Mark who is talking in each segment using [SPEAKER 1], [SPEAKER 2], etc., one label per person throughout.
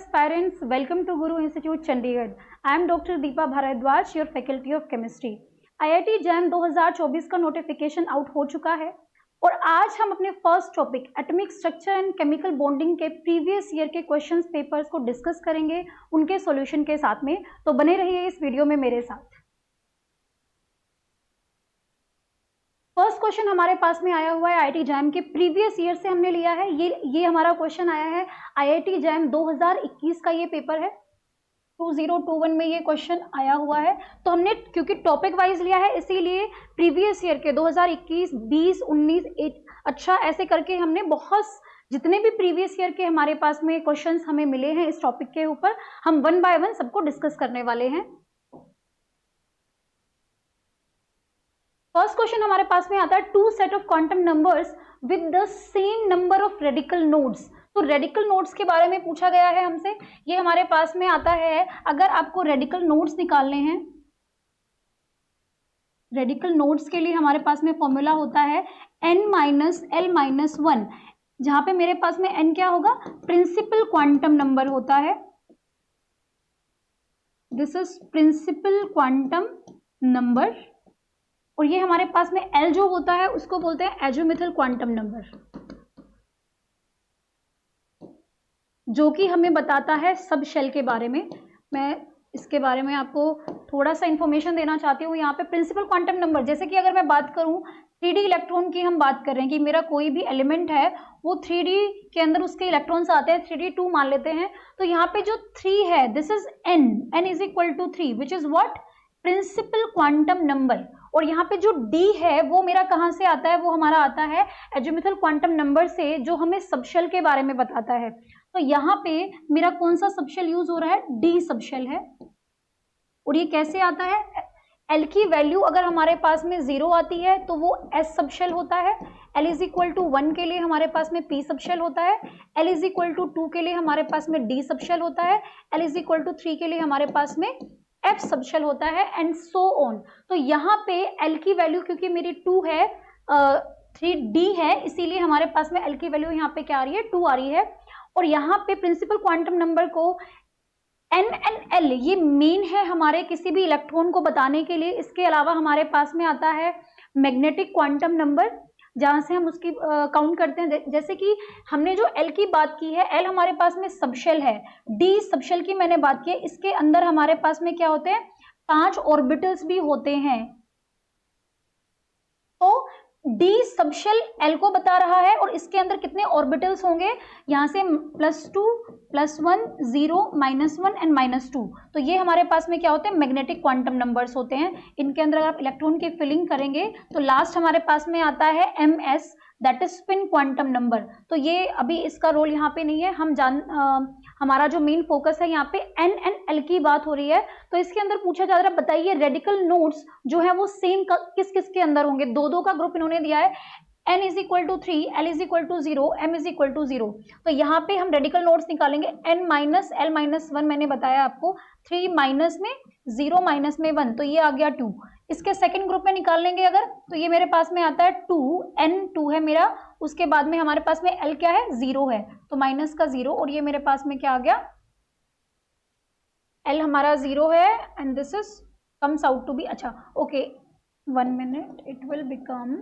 [SPEAKER 1] aspirants, welcome to Guru Institute Chandigarh. I am Dr. Deepa Bharadwaj, your faculty of chemistry. IIT JAM 2024 का notification out हो चुका है और आज हम अपने first topic atomic structure and chemical bonding के प्रीवियस ईयर के क्वेश्चंस पेपर्स को डिस्कस करेंगे उनके सॉल्यूशन के साथ में। तो बने रहिए इस वीडियो में मेरे साथ। फर्स्ट क्वेश्चन हमारे पास में आया हुआ है आईआईटी जैम के प्रीवियस ईयर से हमने लिया है। ये हमारा क्वेश्चन आया है आईआईटी जैम 2021 का ये पेपर है। 2021 में ये क्वेश्चन आया हुआ है। तो हमने क्योंकि टॉपिक वाइज लिया है इसीलिए प्रीवियस ईयर के 2021, 20, 19, अच्छा ऐसे करके हमने बहुत जितने भी प्रीवियस ईयर के हमारे पास में क्वेश्चंस हमें मिले हैं इस टॉपिक के ऊपर हम वन बाय वन सबको डिस्कस करने वाले हैं। फर्स्ट क्वेश्चन हमारे पास में आता है two set of quantum numbers with the same number of radical nodes. तो रेडिकल नोड्स के बारे में पूछा गया है हमसे। ये हमारे पास में आता है अगर आपको रेडिकल नोड्स निकालने हैं, रेडिकल नोड्स के लिए हमारे पास में फॉर्मूला होता है n-l-1, जहां पे मेरे पास में n क्या होगा, प्रिंसिपल क्वांटम नंबर होता है। This is principal quantum number और ये हमारे पास में L जो होता है उसको बोलते हैं एजोमेथल क्वांटम नंबर, जो कि हमें बताता है सब शेल के बारे में। मैं इसके बारे में आपको थोड़ा सा इंफॉर्मेशन देना चाहती हूँ। यहाँ पे प्रिंसिपल क्वांटम नंबर, जैसे कि अगर मैं बात करूँ 3D इलेक्ट्रॉन की, हम बात कर रहे हैं कि मेरा कोई भी एलिमेंट है वो 3D के अंदर उसके इलेक्ट्रॉन्स आते हैं, 3D2 मान लेते हैं। तो यहाँ पे जो 3 है this is n is equal to 3 which is what, principal quantum number. और यहाँ पे जो D है वो मेरा कहाँ से आता है, वो हमारा आता है एजोमेथल क्वांटम नंबर से, जो हमें सबशेल के बारे में बताता है। तो यहाँ पे मेरा कौन सा सबशेल यूज हो रहा है, D सबशेल है। और ये कैसे आता है, L की वैल्यू अगर हमारे पास में 0 आती है तो वो S सबशेल होता है, L इज इक्वल टू 1 के लिए हमारे पास में P सबशेल होता है, L इज इक्वल टू 2 के लिए हमारे पास में D सबशेल होता है, L इज इक्वल टू 3 के लिए हमारे पास में F सबशेल होता है एंड सो ऑन। तो यहाँ पे L की वैल्यू क्योंकि मेरी 2 है, 3D है, इसीलिए हमारे पास में L की वैल्यू यहाँ पे क्या आ रही है, 2 आ रही है। और यहाँ पे प्रिंसिपल क्वांटम नंबर को N एंड L ये मेन है हमारे किसी भी इलेक्ट्रॉन को बताने के लिए। इसके अलावा हमारे पास में आता है मैग्नेटिक क्वांटम नंबर, जहां से हम उसकी काउंट करते हैं। जैसे कि हमने जो L की बात की है, L हमारे पास में सबशेल है, D सबशेल की मैंने बात की है। इसके अंदर हमारे पास में क्या होते हैं, 5 ऑर्बिटल्स भी होते हैं। तो D सबशेल L को बता रहा है और इसके अंदर कितने ऑर्बिटल्स होंगे, यहाँ से +2, +1, 0, -1 एंड -2। तो ये हमारे पास में क्या होते हैं, मैग्नेटिक क्वांटम नंबर्स होते हैं। इनके अंदर अगर आप इलेक्ट्रॉन की फिलिंग करेंगे तो लास्ट हमारे पास में आता है MS, that is spin quantum number. तो ये अभी इसका रोल यहाँ पे नहीं है, हमारा जो मेन फोकस है यहाँ पे N एंड L की बात हो रही है। तो इसके अंदर पूछा जा रहा है, बताइए रेडिकल नोड्स जो है वो सेम किस किस के अंदर होंगे। दो का ग्रुप इन्होंने दिया है, N is equal to 3, L is equal to 0, M is equal to 0। तो यहाँ पे हम रेडिकल नोड्स निकालेंगे, N माइनस L माइनस 1 मैंने बताया आपको, 3 माइनस में 0 माइनस में 1, तो ये आ गया 2। इसके सेकंड ग्रुप में निकाल लेंगे अगर, तो ये मेरे पास में आता है 2, N2 है मेरा, उसके बाद में हमारे पास में L क्या है, 0 है, तो माइनस का 0, और ये मेरे पास में क्या आ गया, L हमारा 0 है and this is comes out to be, अच्छा okay 1 minute, it will become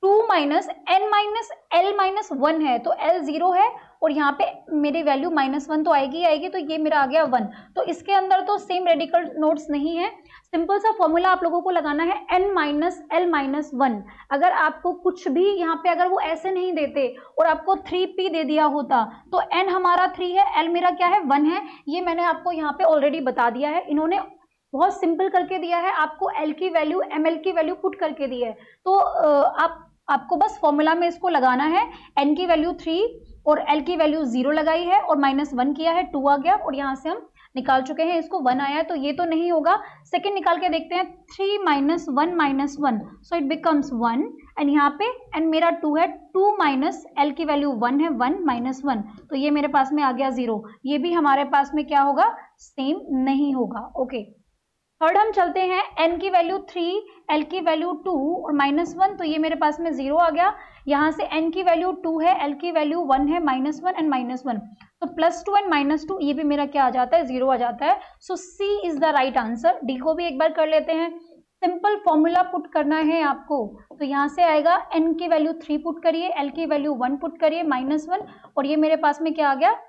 [SPEAKER 1] 2 minus N minus L minus 1 है, तो L 0 है और यहाँ पे मेरी वैल्यू -1 तो आएगी, तो ये मेरा आ गया 1। तो इसके अंदर तो सेम रेडिकल नोड्स नहीं है। सिंपल सा फॉर्मूला आप लोगों को लगाना है N माइनस L माइनस 1। अगर आपको कुछ भी यहाँ पे अगर वो ऐसे नहीं देते और आपको 3P दे दिया होता तो N हमारा 3 है, L मेरा क्या है, 1 है। ये मैंने आपको यहाँ पे ऑलरेडी बता दिया है, इन्होंने बहुत सिंपल करके दिया है, आपको L की वैल्यू ML की वैल्यू पुट करके दी है। तो आपको बस फॉर्मूला में इसको लगाना है, N की वैल्यू 3 और L की वैल्यू 0 लगाई है और -1 किया है, 2 आ गया, और यहाँ से हम निकाल चुके हैं, इसको 1 आया है, तो ये तो नहीं होगा। सेकंड निकाल के देखते हैं, 3 minus 1 minus 1, so it becomes 1 and यहाँ पे N मेरा 2 है, 2 माइनस L की वैल्यू 1 है, 1 माइनस 1, तो ये मेरे पास में आ गया 0। ये भी हमारे पास में क्या होगा, सेम नहीं होगा। ओके थर्ड हम चलते हैं, n की वैल्यू 3, l की वैल्यू 2 और -1, तो ये मेरे पास में 0 आ गया। यहाँ से n की वैल्यू 2 है, l की वैल्यू 1 है, -1 एंड -1, तो +2 एंड -2 ये भी मेरा क्या आ जाता है, 0 आ जाता है। सो C is the right answer. D को भी एक बार कर लेते हैं। सिंपल फॉर्मूला पुट करना है आपको, तो यहाँ से आएगा n की वैल्यू 3 पुट करिए, l की वैल्यू 1 पुट करिए, -1, और ये मेरे पास में क्या आ गया,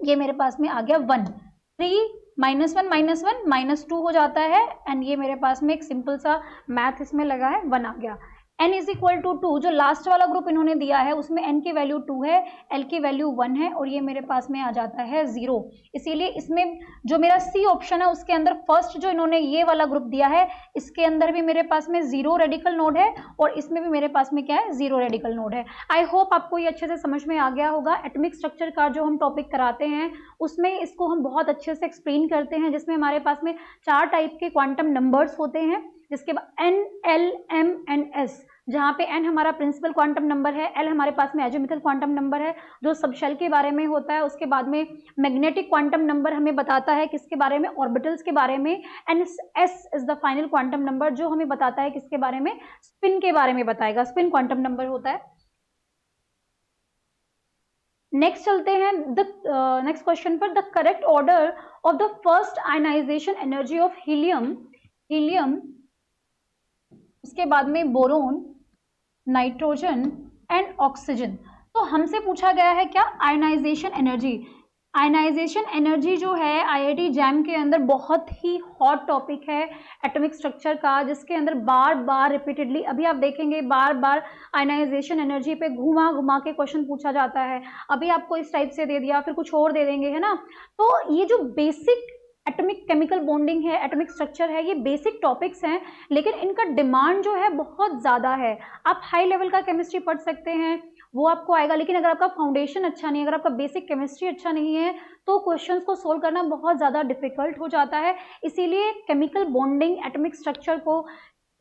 [SPEAKER 1] ये मेरे पास में आ गया 1। 3 -1 -2 हो जाता है, एंड ये मेरे पास में एक सिंपल सा मैथ इसमें लगा है, 1 आ गया। n इज इक्वल टू 2, जो लास्ट वाला ग्रुप इन्होंने दिया है उसमें n की वैल्यू 2 है, l की वैल्यू 1 है, और ये मेरे पास में आ जाता है 0। इसीलिए इसमें जो मेरा C ऑप्शन है उसके अंदर फर्स्ट जो इन्होंने ये वाला ग्रुप दिया है, इसके अंदर भी मेरे पास में 0 रेडिकल नोड है, और इसमें भी मेरे पास में क्या है, 0 रेडिकल नोड है। आई होप आपको ये अच्छे से समझ में आ गया होगा। एटॉमिक स्ट्रक्चर का जो हम टॉपिक कराते हैं उसमें इसको हम बहुत अच्छे से एक्सप्लेन करते हैं, जिसमें हमारे पास में 4 टाइप के क्वांटम नंबर्स होते हैं, जिसके बाद N, L, M and S, जहाँ पे N हमारा प्रिंसिपल क्वांटम नंबर है, L हमारे पास में एजिमुथल क्वांटम नंबर है जो सबशेल के बारे में होता है, उसके बाद में मैग्नेटिक क्वांटम नंबर हमें बताता है किसके बारे में, ऑर्बिटल्स के बारे में, and S is the final quantum number जो हमें बताता है किसके बारे में, स्पिन के बारे में बताएगा, स्पिन क्वांटम नंबर होता है। नेक्स्ट चलते हैं नेक्स्ट क्वेश्चन पर। The correct order of the first ionisation energy of helium, उसके बाद में बोरोन, नाइट्रोजन एंड ऑक्सीजन। तो हमसे पूछा गया है क्या, आयनाइजेशन एनर्जी। आयनाइजेशन एनर्जी जो है आईआईटी जैम के अंदर बहुत ही हॉट टॉपिक है एटॉमिक स्ट्रक्चर का, जिसके अंदर बार बार रिपीटेडली, अभी आप देखेंगे बार बार आयनाइजेशन एनर्जी पे घुमा घुमा के क्वेश्चन पूछा जाता है। अभी आपको इस टाइप से दे दिया, फिर कुछ और दे देंगे, है ना। तो ये जो बेसिक एटॉमिक केमिकल बॉन्डिंग है, एटॉमिक स्ट्रक्चर है, ये बेसिक टॉपिक्स हैं, लेकिन इनका डिमांड जो है बहुत ज़्यादा है। आप हाई लेवल का केमिस्ट्री पढ़ सकते हैं, वो आपको आएगा, लेकिन अगर आपका फाउंडेशन अच्छा नहीं है, अगर आपका बेसिक केमिस्ट्री अच्छा नहीं है, तो क्वेश्चंस को सोल्व करना बहुत ज़्यादा डिफिकल्ट हो जाता है। इसीलिए केमिकल बॉन्डिंग, एटॉमिक स्ट्रक्चर को,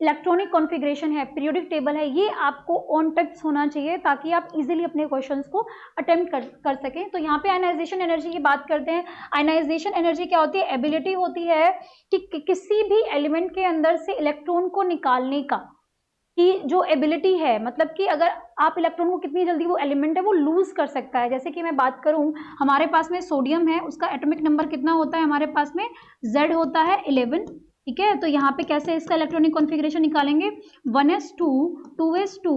[SPEAKER 1] इलेक्ट्रॉनिक कॉन्फ़िगरेशन है, पीरियोडिक टेबल है, ये आपको ऑन टच होना चाहिए ताकि आप इजीली अपने क्वेश्चंस को अटेम्प्ट कर सकें। तो यहाँ पे आयनाइजेशन एनर्जी की बात करते हैं। आयनाइजेशन एनर्जी क्या होती है, एबिलिटी होती है कि किसी भी एलिमेंट के अंदर से इलेक्ट्रॉन को निकालने का की जो एबिलिटी है, मतलब कि अगर आप इलेक्ट्रॉन को कितनी जल्दी वो एलिमेंट है वो लूज कर सकता है। जैसे कि मैं बात करूं, हमारे पास में सोडियम है, उसका एटॉमिक नंबर कितना होता है, हमारे पास में Z होता है 11, ठीक है। तो यहाँ पे कैसे इसका इलेक्ट्रॉनिक कॉन्फ़िगरेशन निकालेंगे, 1s2 2s2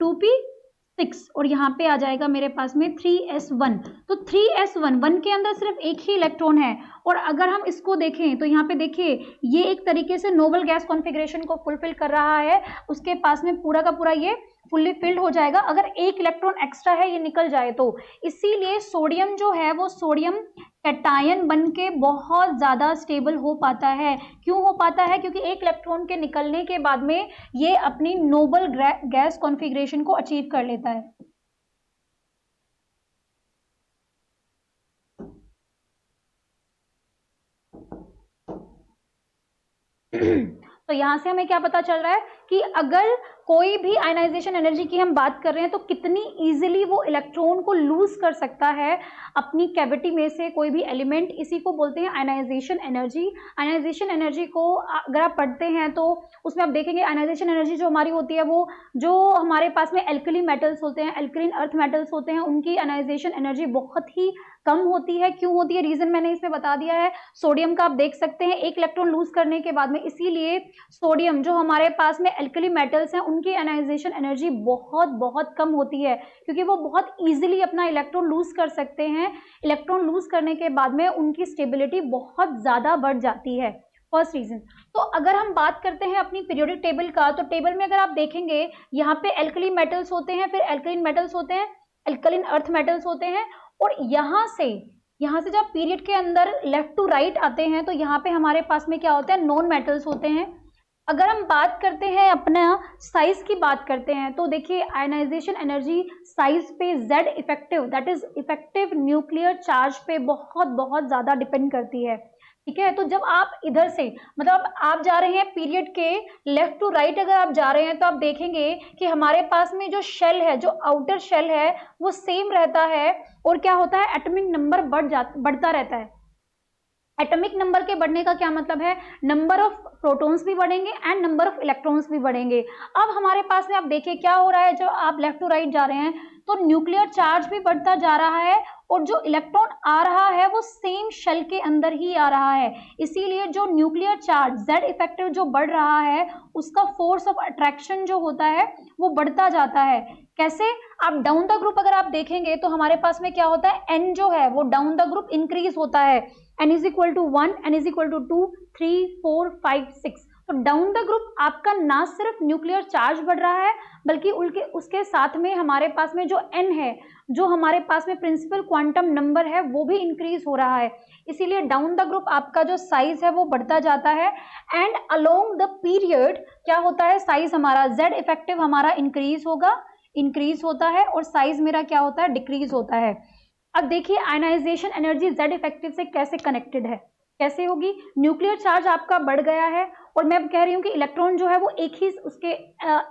[SPEAKER 1] 2p6, और यहाँ पे आ जाएगा मेरे पास में 3s1। तो 3s1 1 के अंदर सिर्फ एक ही इलेक्ट्रॉन है, और अगर हम इसको देखें तो यहाँ पे देखिए ये एक तरीके से नोबल गैस कॉन्फ़िगरेशन को फुलफिल कर रहा है, उसके पास में पूरा का पूरा ये फुल्ली फिल्ड हो जाएगा अगर एक इलेक्ट्रॉन एक्स्ट्रा है ये निकल जाए तो। इसीलिए सोडियम जो है वो सोडियम कैटायन बन के बहुत ज़्यादा स्टेबल हो पाता है। क्यों हो पाता है, क्योंकि एक इलेक्ट्रॉन के निकलने के बाद में ये अपनी नोबल गैस कॉन्फ़िगरेशन को अचीव कर लेता है। तो यहाँ से हमें क्या पता चल रहा है कि अगर कोई भी आयनाइजेशन एनर्जी की हम बात कर रहे हैं तो कितनी इजीली वो इलेक्ट्रॉन को लूज कर सकता है अपनी कैविटी में से कोई भी एलिमेंट, इसी को बोलते हैं आयनाइजेशन एनर्जी। आयनाइजेशन एनर्जी को अगर आप पढ़ते हैं तो उसमें आप देखेंगे आयनाइजेशन एनर्जी जो हमारी होती है वो जो हमारे पास में एल्कली मेटल्स होते हैं, एल्कलीन अर्थ मेटल्स होते हैं, उनकी आयनाइजेशन एनर्जी बहुत ही कम होती है। क्यों होती है, रीजन मैंने इसमें बता दिया है। सोडियम का आप देख सकते हैं एक इलेक्ट्रॉन लूज करने के बाद में, इसीलिए सोडियम जो हमारे पास में एल्कली मेटल्स हैं उनकी आयनाइजेशन एनर्जी बहुत बहुत कम होती है, क्योंकि वो बहुत इजीली अपना इलेक्ट्रॉन लूज कर सकते हैं। इलेक्ट्रॉन लूज करने के बाद में उनकी स्टेबिलिटी बहुत ज़्यादा बढ़ जाती है, फर्स्ट रीजन। तो अगर हम बात करते हैं अपनी पीरियोडिक टेबल का, तो टेबल में अगर आप देखेंगे यहाँ पे एल्कली मेटल्स होते हैं, फिर एल्कलीन मेटल्स होते हैं, एल्कलीन अर्थ मेटल्स होते हैं, और यहाँ से जब पीरियड के अंदर लेफ्ट टू राइट आते हैं तो यहाँ पे हमारे पास में क्या होता है, नॉन मेटल्स होते हैं। अगर हम बात करते हैं अपना साइज की बात करते हैं तो देखिए आयनाइजेशन एनर्जी साइज पे Z effective, that is effective nuclear charge पे बहुत बहुत ज़्यादा डिपेंड करती है, ठीक है। तो जब आप इधर से मतलब आप जा रहे हैं पीरियड के लेफ्ट टू राइट, अगर आप जा रहे हैं तो आप देखेंगे कि हमारे पास में जो शेल है, जो आउटर शेल है वो सेम रहता है, और क्या होता है एटॉमिक नंबर बढ़ता रहता है। एटॉमिक नंबर के बढ़ने का क्या मतलब है, नंबर ऑफ प्रोटॉन्स भी बढ़ेंगे एंड नंबर ऑफ इलेक्ट्रॉन्स भी बढ़ेंगे। अब हमारे पास में आप देखिए क्या हो रहा है, जब आप लेफ्ट टू राइट जा रहे हैं तो न्यूक्लियर चार्ज भी बढ़ता जा रहा है और जो इलेक्ट्रॉन आ रहा है वो सेम शेल के अंदर ही आ रहा है। इसीलिए जो न्यूक्लियर चार्ज Z इफेक्टिव जो बढ़ रहा है उसका फोर्स ऑफ अट्रैक्शन जो होता है वो बढ़ता जाता है। कैसे, आप डाउन द ग्रुप अगर आप देखेंगे तो हमारे पास में क्या होता है, N जो है वो डाउन द ग्रुप इंक्रीज होता है, N is equal to 1, N is equal to 2, 3, 4, 5, 6। तो डाउन द ग्रुप आपका ना सिर्फ न्यूक्लियर चार्ज बढ़ रहा है बल्कि उसके साथ में हमारे पास में जो N है, जो हमारे पास में प्रिंसिपल क्वांटम नंबर है वो भी इंक्रीज हो रहा है। इसीलिए डाउन द ग्रुप आपका जो साइज है वो बढ़ता जाता है एंड अलोंग द पीरियड क्या होता है, साइज हमारा Z इफेक्टिव हमारा इंक्रीज होता है और साइज मेरा क्या होता है, डिक्रीज होता है। अब देखिए आयनाइजेशन एनर्जी Z इफेक्टिव से कैसे कनेक्टेड है, कैसे होगी, न्यूक्लियर चार्ज आपका बढ़ गया है और मैं कह रही हूँ कि इलेक्ट्रॉन जो है वो एक ही उसके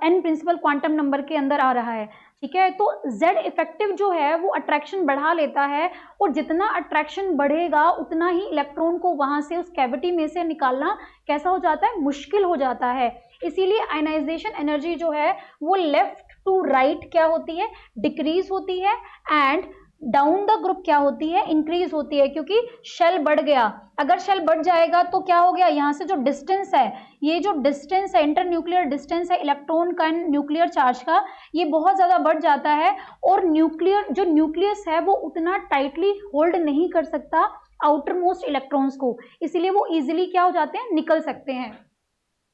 [SPEAKER 1] n प्रिंसिपल क्वांटम नंबर के अंदर आ रहा है, ठीक है। तो Z इफेक्टिव जो है वो अट्रैक्शन बढ़ा लेता है और जितना अट्रैक्शन बढ़ेगा उतना ही इलेक्ट्रॉन को वहां से उस कैविटी में से निकालना कैसा हो जाता है, मुश्किल हो जाता है। इसीलिए आयनाइजेशन एनर्जी जो है वो लेफ्ट टू राइट क्या होती है, डिक्रीज होती है एंड डाउन द ग्रुप क्या होती है, इंक्रीज होती है, क्योंकि शेल बढ़ गया। अगर शेल बढ़ जाएगा तो क्या हो गया, यहाँ से जो डिस्टेंस है, ये जो डिस्टेंस है, इंटर न्यूक्लियर डिस्टेंस है इलेक्ट्रॉन का न्यूक्लियर चार्ज का, ये बहुत ज्यादा बढ़ जाता है और न्यूक्लियस है वो उतना टाइटली होल्ड नहीं कर सकता आउटर मोस्ट इलेक्ट्रॉन्स को, इसीलिए वो इजिली क्या हो जाते हैं, निकल सकते हैं।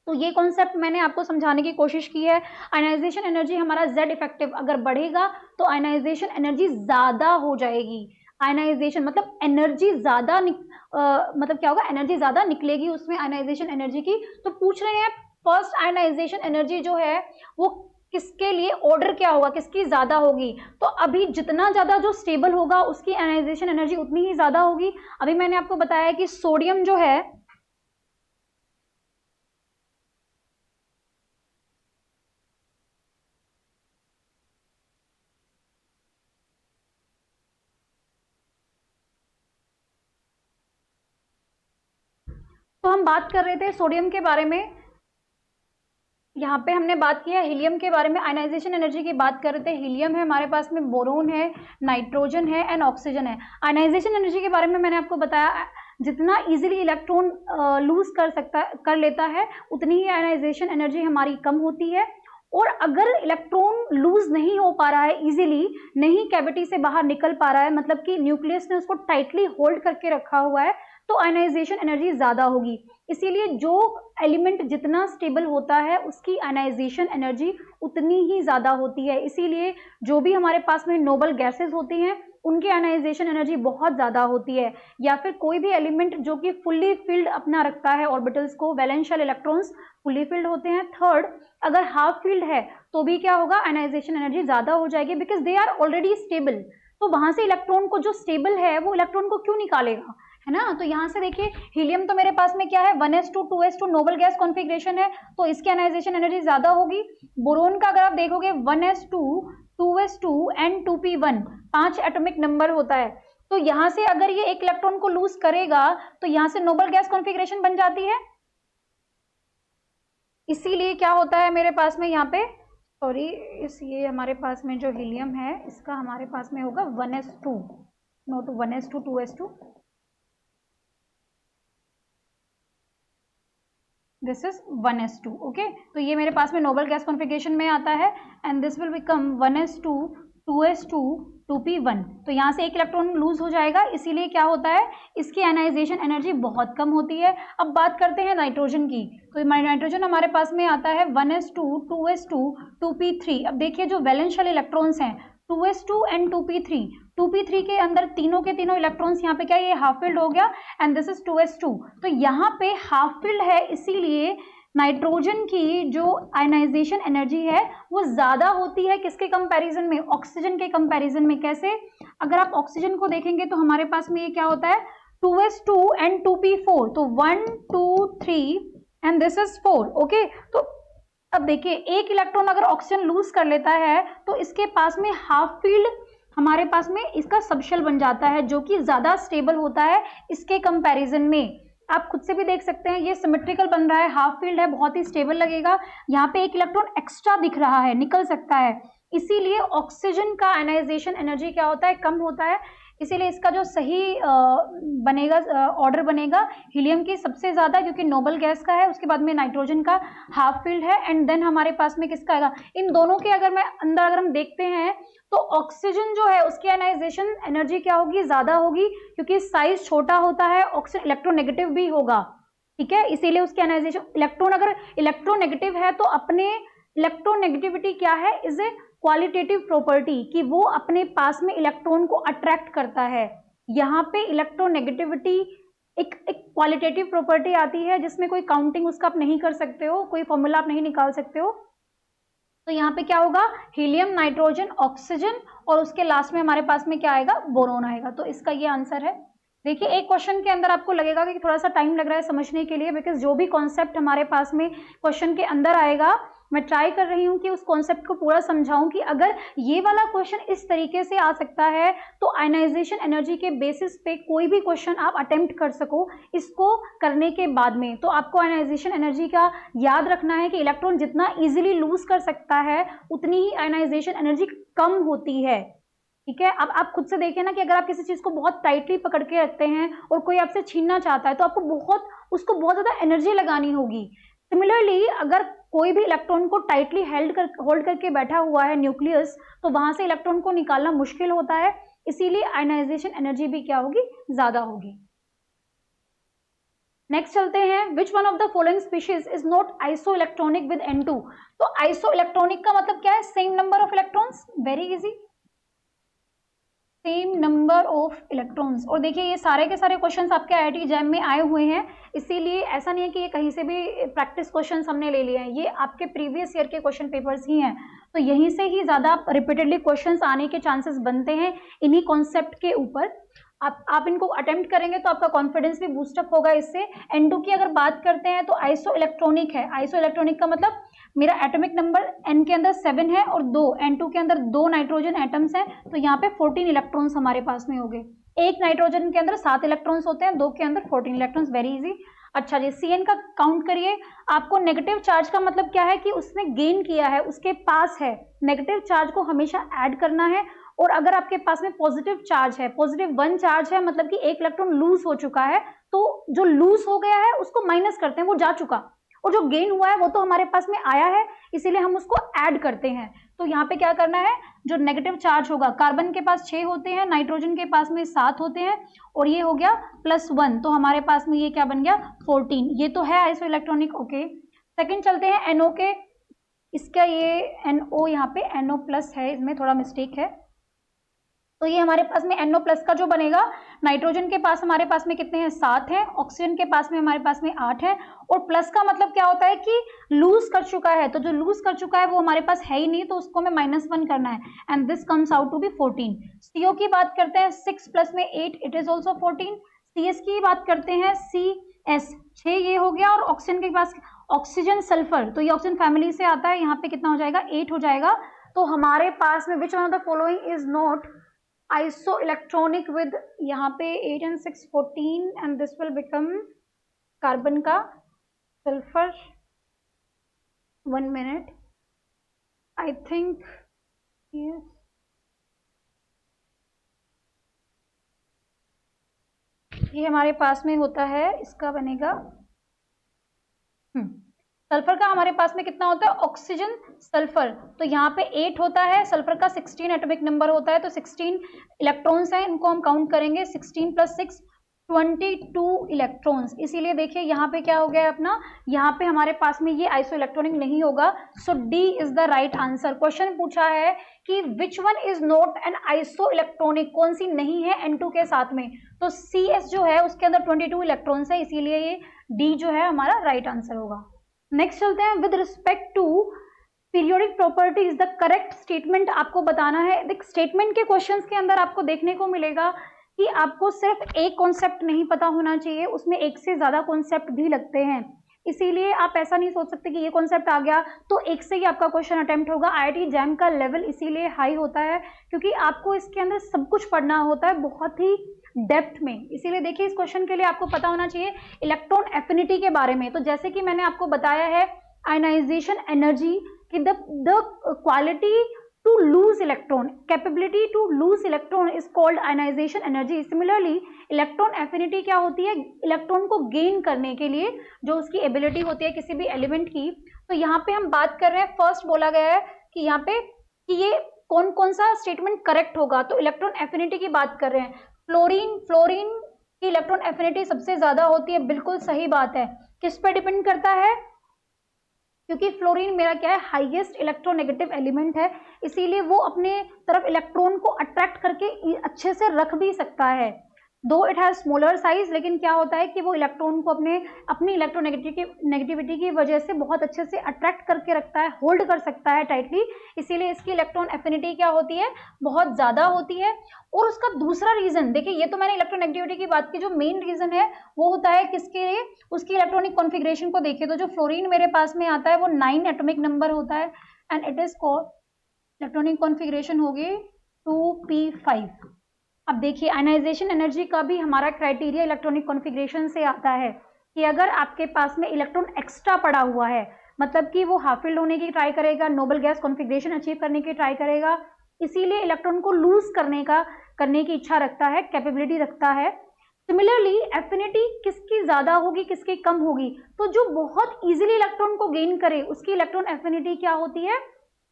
[SPEAKER 1] तो ये कॉन्सेप्ट मैंने आपको समझाने की कोशिश की है। आयनाइजेशन एनर्जी हमारा Z इफेक्टिव अगर बढ़ेगा तो आयनाइजेशन एनर्जी ज्यादा हो जाएगी। आयनाइजेशन मतलब एनर्जी ज्यादा मतलब क्या होगा, एनर्जी ज्यादा निकलेगी उसमें आयनाइजेशन एनर्जी की। तो पूछ रहे हैं फर्स्ट आयनाइजेशन एनर्जी जो है वो किसके लिए ऑर्डर क्या होगा, किसकी ज्यादा होगी। तो अभी जितना ज्यादा जो स्टेबल होगा उसकी आयनाइजेशन एनर्जी उतनी ही ज्यादा होगी। अभी मैंने आपको बताया कि सोडियम जो है, तो हम बात कर रहे थे सोडियम के बारे में, यहाँ पे हमने बात किया हीलियम के बारे में, आयनाइजेशन एनर्जी की बात कर रहे थे। हीलियम है हमारे पास में, बोरोन है, नाइट्रोजन है एंड ऑक्सीजन है। आयनाइजेशन एनर्जी के बारे में मैंने आपको बताया जितना इजीली इलेक्ट्रॉन लूज कर लेता है उतनी ही आयनाइजेशन एनर्जी हमारी कम होती है। और अगर इलेक्ट्रॉन लूज नहीं हो पा रहा है इजीली, नहीं कैविटी से बाहर निकल पा रहा है, मतलब कि न्यूक्लियस ने उसको टाइटली होल्ड करके रखा हुआ है, तो आयनाइजेशन एनर्जी ज्यादा होगी। इसीलिए जो एलिमेंट जितना स्टेबल होता है उसकी आयनाइजेशन एनर्जी उतनी ही ज्यादा होती है। इसीलिए जो भी हमारे पास में नोबल गैसेस होती हैं उनकी आयनाइजेशन एनर्जी बहुत ज्यादा होती है। या फिर कोई भी एलिमेंट जो कि फुल्ली फिल्ड अपना रखता है ऑर्बिटल्स को, valence shell electrons fully filled होते हैं। थर्ड, अगर हाफ फिल्ड है तो भी क्या होगा, आयनाइजेशन एनर्जी ज्यादा हो जाएगी, because they are already stable. तो वहां से इलेक्ट्रॉन को जो स्टेबल है वो इलेक्ट्रॉन को क्यों निकालेगा, है ना। तो यहाँ से देखिए हीलियम तो मेरे पास में क्या है, 1s2 2s2 noble gas configuration है, तो इसकी आयनाइजेशन एनर्जी ज्यादा होगी। बोरोन का अगर आप देखोगे 1s2 2s2 and 2p1 5 atomic number होता है। तो यहाँ से अगर ये एक इलेक्ट्रॉन को लूज करेगा तो यहाँ से नोबल गैस कॉन्फ़िगरेशन बन जाती है। इसीलिए क्या होता है मेरे पास में यहाँ पे, सॉरी, ये हमारे पास में जो हीलियम है इसका हमारे पास में होगा 1s2, note 1s2 2s2, this is 1s2, okay. तो ये मेरे पास में नोबल गैस कॉन्फ़िगरेशन में आता है and this will become 1s2 2s2 2p1। तो यहाँ से एक इलेक्ट्रॉन लूज हो जाएगा, इसीलिए क्या होता है, इसकी आयनाइजेशन एनर्जी बहुत कम होती है। अब बात करते हैं नाइट्रोजन की, तो नाइट्रोजन हमारे पास में आता है 1s2 2s2 2p3। अब देखिए जो वैलेंस शेल इलेक्ट्रॉन्स हैं 2s2 एंड 2p3 के अंदर तीनों के तीनों इलेक्ट्रॉन्स यहाँ पे क्या, ये हाफ फिल्ड हो गया एंड दिस इज 2s2। तो यहाँ पे हाफ फिल्ड है, इसीलिए नाइट्रोजन की जो आयनाइजेशन एनर्जी है वो ज्यादा होती है किसके कंपैरिजन में, ऑक्सीजन के कंपैरिजन में। कैसे, अगर आप ऑक्सीजन को देखेंगे तो हमारे पास में ये क्या होता है 2s2 एंड 2p4, तो 1 2 3 एंड दिस इज 4, ओके। तो अब देखिए एक इलेक्ट्रॉन अगर ऑक्सीजन लूज कर लेता है तो इसके पास में हाफ हमारे पास में इसका सबशेल बन जाता है, जो कि ज्यादा स्टेबल होता है इसके कंपैरिजन में। आप खुद से भी देख सकते हैं, ये सिमेट्रिकल बन रहा है, हाफ फील्ड है, बहुत ही स्टेबल लगेगा। यहाँ पे एक इलेक्ट्रॉन एक्स्ट्रा दिख रहा है, निकल सकता है, इसीलिए ऑक्सीजन का आयनाइजेशन एनर्जी क्या होता है, कम होता है। इसीलिए इसका जो सही बनेगा ऑर्डर बनेगा, हीलियम की सबसे ज्यादा, क्योंकि नोबल गैस का है, उसके बाद में नाइट्रोजन का हाफ फील्ड है, एंड देन हमारे पास में किसका आएगा। इन दोनों के अगर हम देखते हैं तो ऑक्सीजन जो है उसकी आयनाइजेशन एनर्जी क्या होगी, ज्यादा होगी, क्योंकि साइज छोटा होता है, ऑक्सीजन इलेक्ट्रोनेगेटिव भी होगा, ठीक है, इसीलिए उसकी आयनाइजेशन इलेक्ट्रॉन अगर इलेक्ट्रोनेगेटिव है तो अपने इलेक्ट्रोनेगेटिविटी क्या है, इज ए क्वालिटेटिव प्रॉपर्टी, कि वो अपने पास में इलेक्ट्रॉन को अट्रैक्ट करता है। यहाँ पे इलेक्ट्रोनेगेटिविटी एक क्वालिटेटिव प्रॉपर्टी आती है, जिसमें कोई काउंटिंग उसका आप नहीं कर सकते हो, कोई फॉर्मूला आप नहीं निकाल सकते हो। तो यहाँ पे क्या होगा, हीलियम, नाइट्रोजन, ऑक्सीजन, और उसके लास्ट में हमारे पास में क्या आएगा, बोरोन आएगा। तो इसका ये आंसर है। देखिए, एक क्वेश्चन के अंदर आपको लगेगा कि थोड़ा सा टाइम लग रहा है समझने के लिए, बिकॉज जो भी कॉन्सेप्ट हमारे पास में क्वेश्चन के अंदर आएगा, मैं ट्राई कर रही हूँ कि उस कॉन्सेप्ट को पूरा समझाऊं, कि अगर ये वाला क्वेश्चन इस तरीके से आ सकता है तो आयनाइजेशन एनर्जी के बेसिस पे कोई भी क्वेश्चन आप अटेम्प्ट कर सको इसको करने के बाद में। तो आपको आयनाइजेशन एनर्जी का याद रखना है कि इलेक्ट्रॉन जितना इजीली लूज कर सकता है उतनी ही आयनाइजेशन एनर्जी कम होती है, ठीक है। अब आप खुद से देखिए ना, कि अगर आप किसी चीज को बहुत टाइटली पकड़ के रखते हैं और कोई आपसे छीनना चाहता है तो आपको उसको बहुत ज्यादा एनर्जी लगानी होगी। सिमिलरली अगर कोई भी इलेक्ट्रॉन को टाइटली होल्ड करके बैठा हुआ है न्यूक्लियस, तो वहां से इलेक्ट्रॉन को निकालना मुश्किल होता है, इसीलिए आयनाइजेशन एनर्जी भी क्या होगी, ज्यादा होगी। नेक्स्ट चलते हैं, विच one of the following species is not isoelectronic with N2। तो आइसोइलेक्ट्रॉनिक का मतलब क्या है, same number of electrons, very easy, same number of electrons. और देखिए, ये सारे के सारे क्वेश्चंस आपके IIT एग्जाम में आए हुए हैं, इसीलिए ऐसा नहीं है कि ये कहीं से भी प्रैक्टिस क्वेश्चंस हमने ले लिए हैं, ये आपके प्रीवियस ईयर के क्वेश्चन पेपर्स ही हैं, तो यहीं से ही ज्यादा रिपीटेडली क्वेश्चंस आने के चांसेस बनते हैं इन्हीं कॉन्सेप्ट के ऊपर। आप इनको अटेम्प्ट करेंगे तो आपका कॉन्फिडेंस भी बूस्टअप होगा इससे। N2 की अगर बात करते हैं तो आइसो इलेक्ट्रॉनिक है। आइसो इलेक्ट्रॉनिक का मतलब मेरा एटॉमिक नंबर N के अंदर 7 है और 2 N2 के अंदर 2 नाइट्रोजन एटम्स हैं, तो यहाँ पे 14 इलेक्ट्रॉन्स हमारे पास में हो गए। एक नाइट्रोजन के अंदर 7 इलेक्ट्रॉन्स होते हैं, 2 के अंदर 14 इलेक्ट्रॉन्स, वेरी इजी। अच्छा जी, Cn का काउंट करिए। आपको नेगेटिव चार्ज का मतलब क्या है, कि उसने गेन किया है, उसके पास है। नेगेटिव चार्ज को हमेशा ऐड करना है, और अगर आपके पास में पॉजिटिव चार्ज है, +1 चार्ज है, मतलब कि एक इलेक्ट्रॉन लूज हो चुका है, तो जो लूज हो गया है उसको माइनस करते हैं, वो जा चुका, और जो गेन हुआ है वो तो हमारे पास में आया है, इसीलिए हम उसको ऐड करते हैं। तो यहाँ पे क्या करना है, जो नेगेटिव चार्ज होगा, कार्बन के पास 6 होते हैं, नाइट्रोजन के पास में 7 होते हैं, और ये हो गया +1, तो हमारे पास में ये क्या बन गया, 14। ये तो है आइसो इलेक्ट्रॉनिक, ओके। सेकेंड चलते हैं NO के। इसका ये NO यहाँ पे NO+ है, इसमें थोड़ा मिस्टेक है। तो ये हमारे पास में NO+ का जो बनेगा, नाइट्रोजन के पास हमारे पास में कितने हैं, 7 हैं, ऑक्सीजन के पास में हमारे पास में 8 है, और प्लस का मतलब क्या होता है कि लूज कर चुका है, तो जो लूज कर चुका है वो हमारे पास है ही नहीं, तो उसको हमें -1 करना है, and this comes out to be 14। CO की बात करते हैं, 6 + 8, इट इज ऑल्सो 14। CS की बात करते हैं, CS 6 ये हो गया, और ऑक्सीजन के पास ऑक्सीजन सल्फर, तो ये ऑक्सीजन फैमिली से आता है, यहाँ पे कितना हो जाएगा, 8 हो जाएगा। तो हमारे पास में which one of the following is not isoelectronic with, यहाँ पे 8 and 6 14, and this will become carbon का सल्फर। 1 minute, आई थिंक yes. ये हमारे पास में होता है, इसका बनेगा सल्फर का हमारे पास में कितना होता है, ऑक्सीजन सल्फर, तो यहाँ पे 8 होता है, सल्फर का 16 एटॉमिक नंबर होता है, तो 16 इलेक्ट्रॉन्स हैं, इनको हम काउंट करेंगे, 16 + 6 22 इलेक्ट्रॉन्स। इसीलिए देखिए यहाँ पे क्या हो गया अपना, यहाँ पे हमारे पास में ये आइसो इलेक्ट्रॉनिक नहीं होगा, सो D is the right answer. Question पूछा है कि which one is not an iso electronic, कौन सी नहीं है N2 के साथ में, तो CS जो है उसके अंदर 22 इलेक्ट्रॉन्स है, इसीलिए ये D जो है हमारा राइट आंसर होगा। नेक्स्ट चलते हैं, with respect to periodic properties the correct statement आपको बताना है। देख, स्टेटमेंट के क्वेश्चंस के अंदर आपको देखने को मिलेगा कि आपको सिर्फ एक कॉन्सेप्ट नहीं पता होना चाहिए, उसमें एक से ज्यादा कॉन्सेप्ट भी लगते हैं। इसीलिए आप ऐसा नहीं सोच सकते कि ये कॉन्सेप्ट आ गया तो एक से ही आपका क्वेश्चन अटेम्प्ट होगा। IIT जैम का लेवल इसीलिए हाई होता है क्योंकि आपको इसके अंदर सब कुछ पढ़ना होता है बहुत ही डेप्थ में। इसीलिए देखिए, इस क्वेश्चन के लिए आपको पता होना चाहिए इलेक्ट्रॉन एफिनिटी के बारे में। तो जैसे कि मैंने आपको बताया है आयनाइजेशन एनर्जी की the quality to lose electron, capability to lose electron is called ionization energy. Similarly, electron affinity क्या होती है? इलेक्ट्रॉन को गेन करने के लिए जो उसकी एबिलिटी होती है किसी भी एलिमेंट की। तो यहाँ पे हम बात कर रहे हैं, फर्स्ट बोला गया है कि यहाँ पे कि ये कौन कौन सा स्टेटमेंट करेक्ट होगा, तो इलेक्ट्रॉन एफिनिटी की बात कर रहे हैं। फ्लोरीन की इलेक्ट्रॉन एफिनिटी सबसे ज्यादा होती है, बिल्कुल सही बात है। किस पे डिपेंड करता है? क्योंकि फ्लोरीन मेरा क्या है, हाईएस्ट इलेक्ट्रोनेगेटिव एलिमेंट है, इसीलिए वो अपने तरफ इलेक्ट्रॉन को अट्रैक्ट करके अच्छे से रख भी सकता है। दो इट हैज स्मॉलर साइज, लेकिन क्या होता है कि वो इलेक्ट्रॉन को अपनी इलेक्ट्रोनेगेटिविटी की वजह से बहुत अच्छे से अट्रैक्ट करके रखता है, होल्ड कर सकता है टाइटली, इसीलिए इसकी इलेक्ट्रॉन एफिनिटी क्या होती है, बहुत ज्यादा होती है। और उसका दूसरा रीजन देखिए, ये तो मैंने इलेक्ट्रोनेगेटिविटी की बात की, जो मेन रीजन है वो होता है किसके लिए, उसकी इलेक्ट्रॉनिक कॉन्फ़िगरेशन को देखिए तो जो फ्लोरीन मेरे पास में आता है वो 9 एटॉमिक नंबर होता है and it is called electronic configuration होगी 2p5। अब देखिए, आयनाइजेशन एनर्जी का भी हमारा क्राइटेरिया इलेक्ट्रॉनिक कॉन्फ़िगरेशन से आता है कि अगर आपके पास में इलेक्ट्रॉन एक्स्ट्रा पड़ा हुआ है, मतलब कि वो हाफ फिल्ड होने की ट्राई करेगा, नोबल गैस कॉन्फ़िगरेशन अचीव करने की ट्राई करेगा, इसीलिए इलेक्ट्रॉन को लूज करने की इच्छा रखता है, कैपेबिलिटी रखता है। सिमिलरली एफिनिटी किसकी ज्यादा होगी, किसकी कम होगी, तो जो बहुत इजीली इलेक्ट्रॉन को गेन करे उसकी इलेक्ट्रॉन एफिनिटी क्या होती है,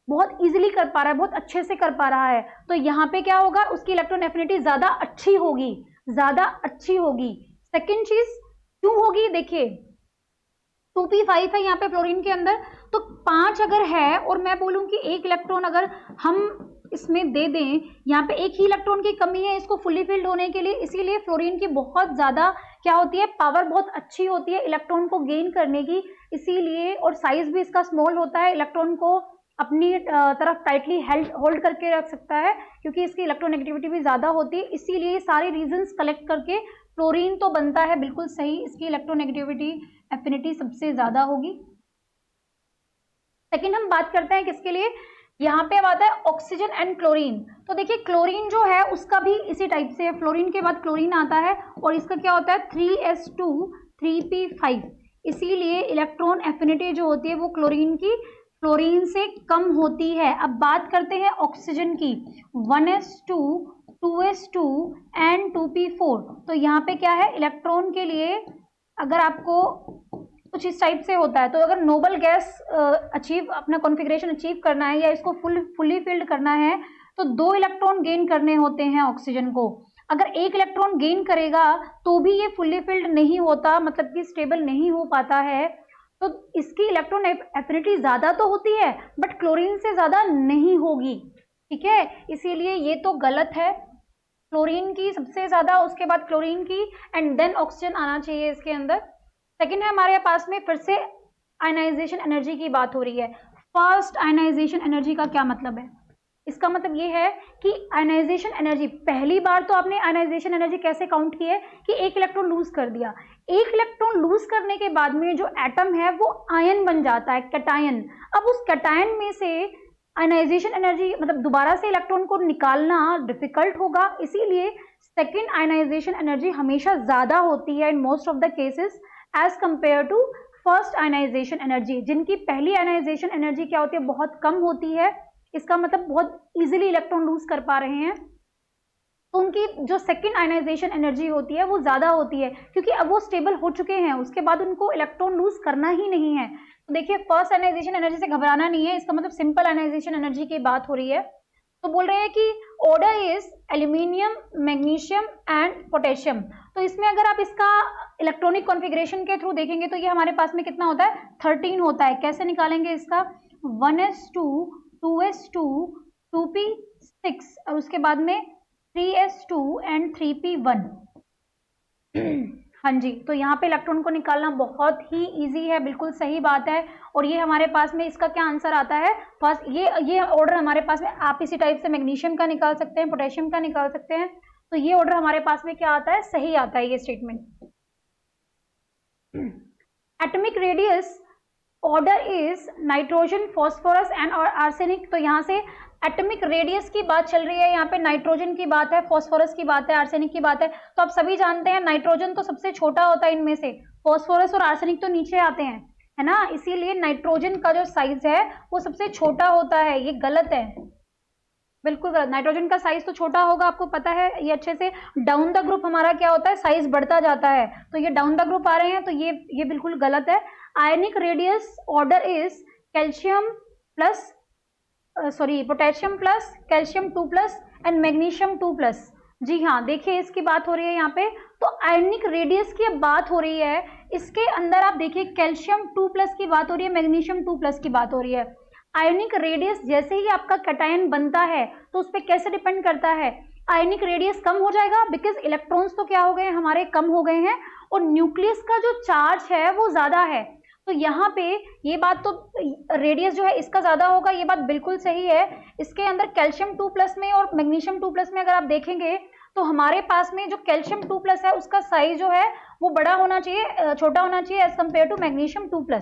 [SPEAKER 1] बहुत इजीली कर पा रहा है, बहुत अच्छे से कर पा रहा है, तो यहाँ पे क्या होगा, उसकी इलेक्ट्रॉन एफिनिटी ज्यादा अच्छी होगी, ज्यादा अच्छी होगी। सेकेंड चीज क्यों होगी, देखिए 2p5 है यहाँ पे फ्लोरीन के अंदर, तो 5 अगर है और मैं बोलूं कि एक इलेक्ट्रॉन अगर हम इसमें दे दें, यहाँ पे एक ही इलेक्ट्रॉन की कमी है इसको फुली फिल्ड होने के लिए, इसीलिए फ्लोरीन की बहुत ज्यादा क्या होती है, पावर बहुत अच्छी होती है इलेक्ट्रॉन को गेन करने की, इसीलिए, और साइज भी इसका स्मॉल होता है, इलेक्ट्रॉन को अपनी तरफ टाइटली होल्ड करके रख सकता है क्योंकि इसकी इलेक्ट्रोनेगेटिविटी भी ज्यादा होती है, इसीलिए सारे रीजंस कलेक्ट करके फ्लोरीन तो बनता है बिल्कुल सही, इसकी इलेक्ट्रोनेगेटिविटी एफिनिटी सबसे ज्यादा होगी। सेकंड हम बात करते हैं किसके लिए, यहाँ पे आता है ऑक्सीजन एंड क्लोरीन। तो देखिए क्लोरीन जो है उसका भी इसी टाइप से है, फ्लोरीन के बाद क्लोरीन आता है और इसका क्या होता है 3s2 3p5, इसीलिए इलेक्ट्रॉन एफिनिटी जो होती है वो क्लोरीन की फ्लोरीन से कम होती है। अब बात करते हैं ऑक्सीजन की, 1s2 2s2 एंड 2p4। तो यहाँ पे क्या है, इलेक्ट्रॉन के लिए अगर आपको कुछ इस टाइप से होता है, तो अगर नोबल गैस अपना कॉन्फ़िगरेशन अचीव करना है या इसको फुली फिल्ड करना है तो 2 इलेक्ट्रॉन गेन करने होते हैं ऑक्सीजन को। अगर एक इलेक्ट्रॉन गेन करेगा तो भी ये फुली फिल्ड नहीं होता, मतलब कि स्टेबल नहीं हो पाता है, तो इसकी इलेक्ट्रॉन एफिनिटी ज्यादा तो होती है बट क्लोरीन से ज्यादा नहीं होगी, ठीक है, इसीलिए ये तो गलत है, फ्लोरीन की सबसे ज्यादा, उसके बाद क्लोरीन की एंड देन ऑक्सीजन आना चाहिए इसके अंदर। सेकेंड है हमारे पास में फिर से आयनाइजेशन एनर्जी की बात हो रही है। फर्स्ट आयनाइजेशन एनर्जी का क्या मतलब है, इसका मतलब ये है कि आयनाइजेशन एनर्जी, पहली बार तो आपने आयनाइजेशन एनर्जी कैसे काउंट की है कि एक इलेक्ट्रॉन लूज कर दिया, एक इलेक्ट्रॉन लूज करने के बाद में जो एटम है वो आयन बन जाता है, कैटायन। अब उस कैटायन में से आयनाइजेशन एनर्जी मतलब दोबारा से इलेक्ट्रॉन को निकालना डिफिकल्ट होगा, इसीलिए सेकेंड आयनाइजेशन एनर्जी हमेशा ज्यादा होती है in most of the cases as compare to first ionisation energy, जिनकी पहली आयनाइजेशन एनर्जी क्या होती है, बहुत कम होती है, इसका मतलब बहुत इजीली इलेक्ट्रॉन लूज कर पा रहे हैं, तो उनकी जो सेकेंड आयनाइजेशन एनर्जी होती है वो ज्यादा होती है क्योंकि अब वो स्टेबल हो चुके हैं, उसके बाद उनको इलेक्ट्रॉन लूज करना ही नहीं है। तो देखिए फर्स्ट आयनाइजेशन एनर्जी से घबराना नहीं है, इसका मतलब सिंपल आयनाइजेशन एनर्जी की बात हो रही है। तो बोल रहे हैं कि order is aluminium, magnesium and potassium, तो इसमें अगर आप इसका इलेक्ट्रॉनिक कॉन्फ़िगरेशन के थ्रू देखेंगे तो ये हमारे पास में कितना होता है, 13 होता है। कैसे निकालेंगे इसका, 1s2 2s2 2p6 और उसके बाद में 3s2 एंड 3p1। हाँ जी, तो यहाँ पे इलेक्ट्रॉन को निकालना बहुत ही इजी है, बिल्कुल सही बात है, और ये हमारे पास में इसका क्या आंसर आता है, फर्स्ट ये ऑर्डर हमारे पास में, आप इसी टाइप से मैग्नीशियम का निकाल सकते हैं, पोटेशियम का निकाल सकते हैं, तो ये ऑर्डर हमारे पास में क्या आता है, सही आता है ये statement. Atomic radius order is nitrogen, phosphorus and arsenic. तो यहाँ से एटॉमिक रेडियस की बात चल रही है, यहाँ पे नाइट्रोजन की बात है, फॉस्फोरस की बात है, आर्सेनिक की बात है। तो आप सभी जानते हैं नाइट्रोजन तो सबसे छोटा होता है इनमें से, फॉस्फोरस और आर्सेनिक तो नीचे आते हैं, है ना, इसीलिए नाइट्रोजन का जो साइज है वो सबसे छोटा होता है। ये गलत है, बिल्कुल गलत। नाइट्रोजन का साइज तो छोटा होगा, आपको पता है ये अच्छे से। डाउन द ग्रुप हमारा क्या होता है, साइज बढ़ता जाता है, तो ये डाउन द ग्रुप आ रहे हैं, तो ये बिल्कुल गलत है। Ionic radius order is calcium plus potassium plus, calcium 2+ and magnesium 2+। जी हाँ, देखिए इसकी बात हो रही है यहाँ पे, तो आयनिक रेडियस की अब बात हो रही है, इसके अंदर आप देखिए कैल्शियम 2+ की बात हो रही है, मैग्नीशियम 2+ की बात हो रही है। आयनिक रेडियस जैसे ही आपका कैटायन बनता है तो उस पर कैसे डिपेंड करता है, आयनिक रेडियस कम हो जाएगा, बिकॉज इलेक्ट्रॉन्स तो क्या हो गए हमारे, कम हो गए हैं, और न्यूक्लियस का जो चार्ज है वो ज्यादा है। तो यहाँ पे ये बात तो रेडियस जो है इसका ज्यादा होगा, ये बात बिल्कुल सही है। इसके अंदर कैल्शियम 2+ में और मैग्नीशियम 2+ में अगर आप देखेंगे तो हमारे पास में जो कैल्शियम 2+ है उसका साइज जो है वो बड़ा होना चाहिए, छोटा होना चाहिए एज कम्पेयर टू मैग्नीशियम 2+।